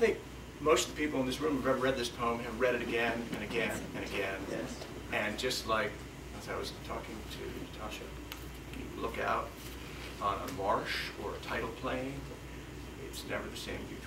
think most of the people in this room who've ever read this poem have read it again and again and again. Yes. And just like, as I was talking to Tasha, you look out on a marsh or a tidal plane, it's never the same view twice.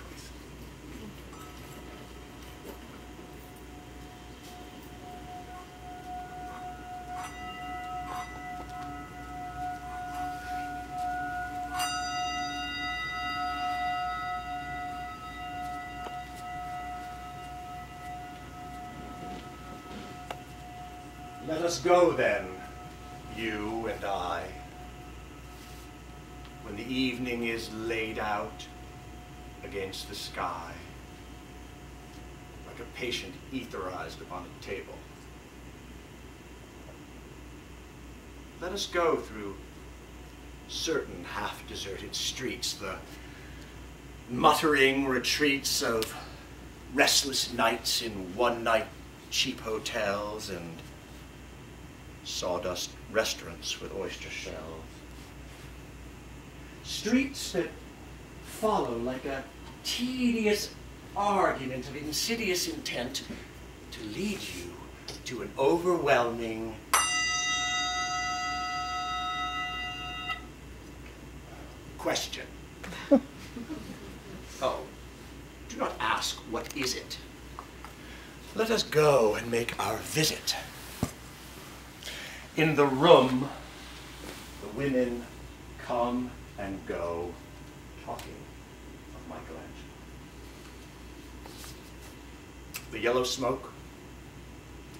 Let us go then, you and I, when the evening is laid out against the sky, like a patient etherized upon a table. Let us go through certain half-deserted streets, the muttering retreats of restless nights in one-night cheap hotels and sawdust restaurants with oyster shells. Streets that follow like a tedious argument of insidious intent to lead you to an overwhelming question. Oh, do not ask, what is it? Let us go and make our visit. In the room, the women come and go, talking of Michelangelo. The yellow smoke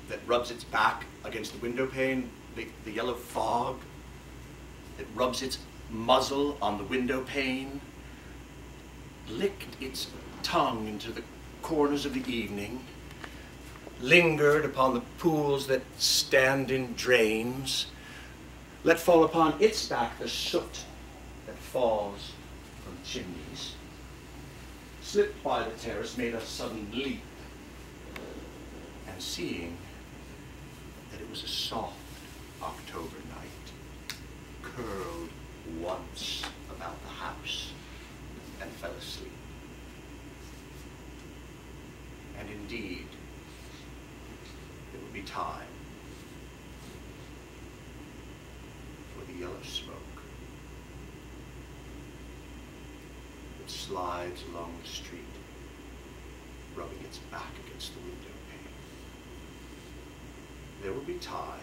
that rubs its back against the window pane, the yellow fog that rubs its muzzle on the window pane, licked its tongue into the corners of the evening, lingered upon the pools that stand in drains, let fall upon its back the soot that falls from chimneys, slipped by the terrace, made a sudden leap, and seeing that it was a soft October night, curled once about the house and fell asleep. And indeed, it would be time for the yellow smoke that slides along the street, rubbing its back against the window pane. There will be time,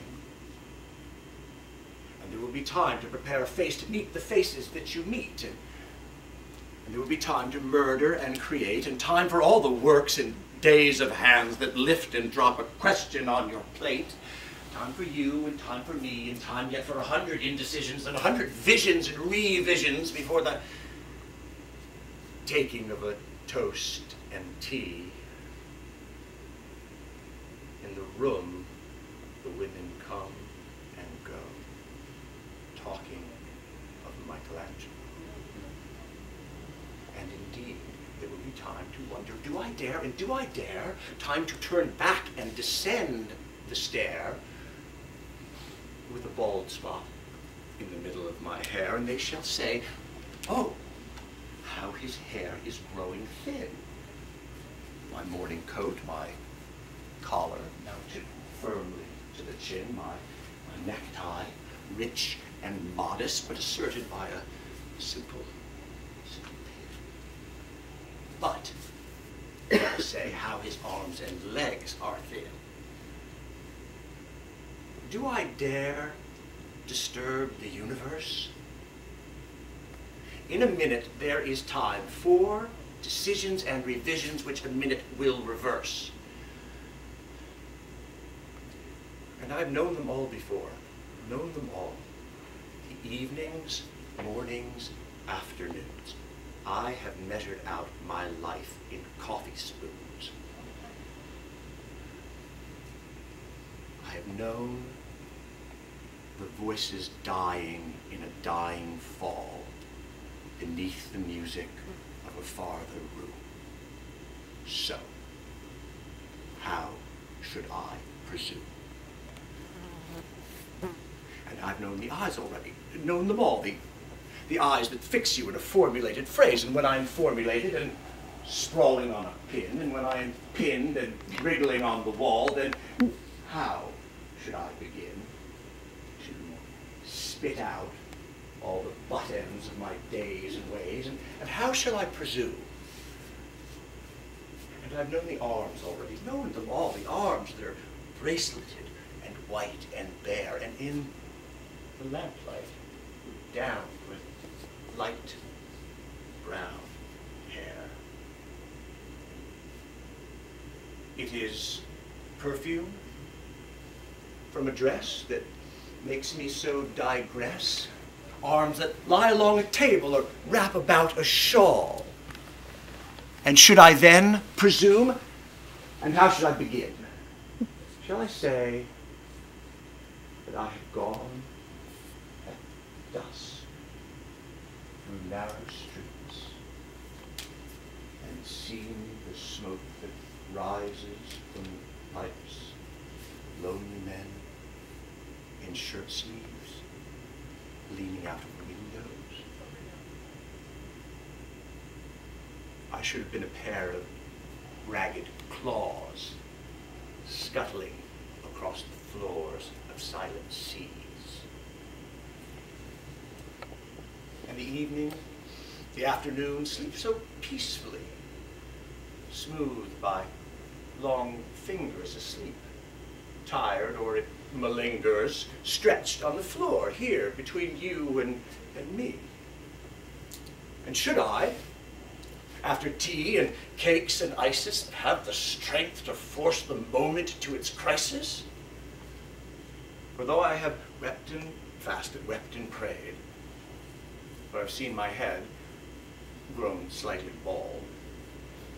and there will be time to prepare a face to meet the faces that you meet, and there will be time to murder and create, and time for all the works and days of hands that lift and drop a question on your plate. Time for you, and time for me, and time yet for 100 indecisions and 100 visions and revisions before the taking of a toast and tea. In the room, the women come and go, talking of Michelangelo. And indeed, there will be time to wonder, do I dare, and do I dare? Time to turn back and descend the stair with a bald spot in the middle of my hair, and they shall say, oh, how his hair is growing thin. My morning coat, my collar mounted firmly to the chin, my necktie, rich and modest, but asserted by a simple pin. But, they'll say how his arms and legs are thin. Do I dare disturb the universe? In a minute, there is time for decisions and revisions which a minute will reverse. And I've known them all before, known them all. The evenings, mornings, afternoons. I have measured out my life in coffee spoons. I have known the voices dying in a dying fall beneath the music of a farther room. So, how should I presume? And I've known the eyes already, known them all, the eyes that fix you in a formulated phrase, and when I'm formulated and sprawling on a pin, and when I am pinned and wriggling on the wall, then how should I begin to spit out all the butt ends of my days and ways, and how shall I presume? And I've known the arms already, known them all, the arms that are braceleted and white and bare, and in the lamplight, down with light brown hair. It is perfume from a dress that makes me so digress, arms that lie along a table or wrap about a shawl. And should I then presume? And how should I begin? Shall I say that I have gone at dusk through narrow streets and seen the smoke that rises from the pipes of lonely men in shirt sleeves leaning out of windows? I should have been a pair of ragged claws scuttling across the floors of silent seas. And the evening, the afternoon, sleep so peacefully, smoothed by long fingers asleep, tired, or it malingers, stretched on the floor here between you and me. And should I, after tea and cakes and ices, have the strength to force the moment to its crisis? For though I have wept and fasted, wept and prayed, for I've seen my head, grown slightly bald,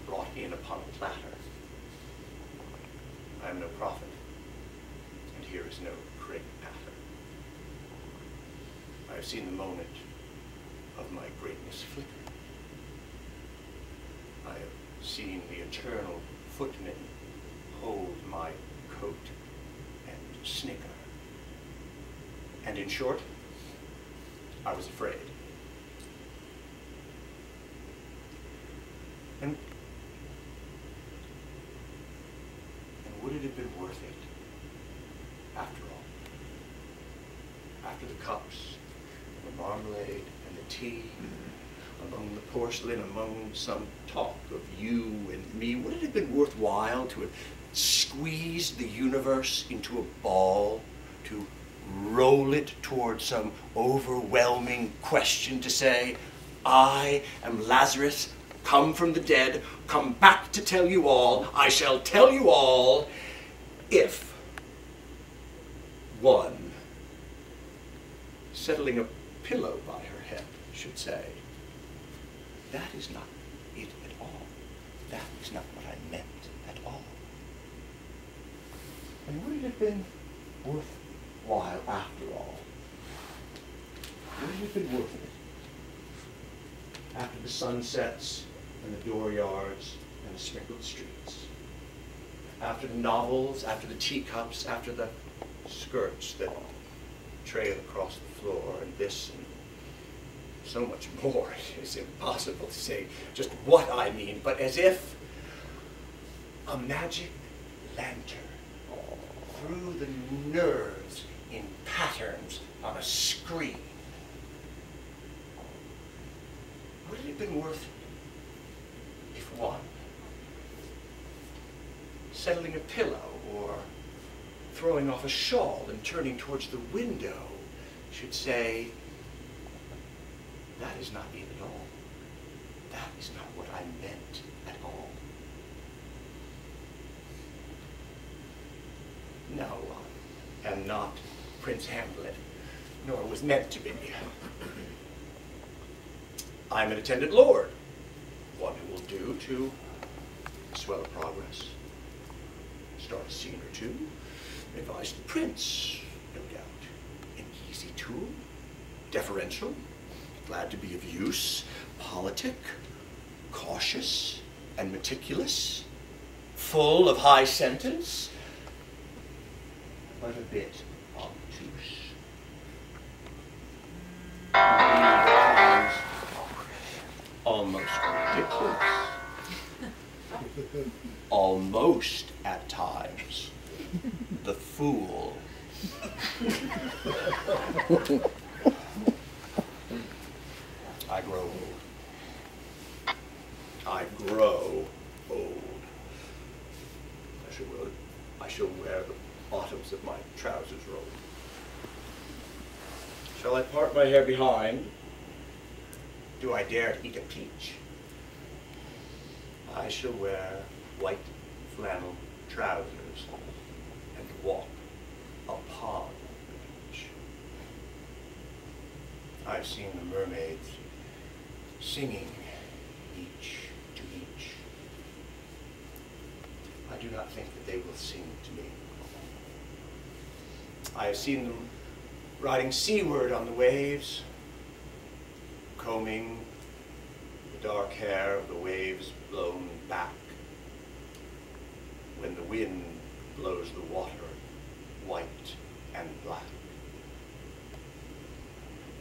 brought in upon a platter, I am no prophet, and here is no crape patter. I have seen the moment of my greatness flicker. I have seen the eternal footmen hold my coat and snicker. And in short, I was afraid. And would it have been worth it, after all? After the cups, and the marmalade, and the tea, among the porcelain, among some talk of you and me, would it have been worthwhile to have squeezed the universe into a ball, to roll it towards some overwhelming question, to say, I am Lazarus, come from the dead, come back to tell you all, I shall tell you all, if one, settling a pillow by her head, should say, that is not it at all. That is not what I meant at all. And would it have been worthwhile after all? Would it have been worth it? After the sunsets and the dooryards and the sprinkled streets. After the novels, after the teacups, after the skirts that trail across the floor, and this and so much more. It is impossible to say just what I mean, but as if a magic lantern through the nerves in patterns on a screen. Would it have been worth it if one, settling a pillow or throwing off a shawl and turning towards the window, should say, that is not it at all. That is not what I meant at all. No, I am not Prince Hamlet, nor was meant to be. I'm an attendant lord, one who will do to swell a progress, start a scene or two, advise the prince, no doubt, an easy tool, deferential, glad to be of use, politic, cautious, and meticulous, full of high sentence, but a bit obtuse. Indeed, at times, almost ridiculous. almost at times, the fool. I grow old. I grow old. I shall wear the bottoms of my trousers rolled. Shall I part my hair behind? Do I dare to eat a peach? I shall wear white flannel trousers and walk upon the beach. I've seen the mermaids singing each to each. I do not think that they will sing to me. I have seen them riding seaward on the waves, combing the dark hair of the waves blown back when the wind blows the water white and black.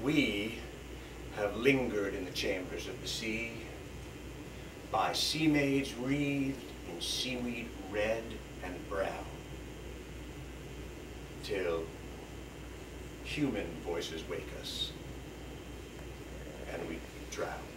We have lingered in the chambers of the sea, by sea maids wreathed in seaweed red and brown, till human voices wake us and we drown.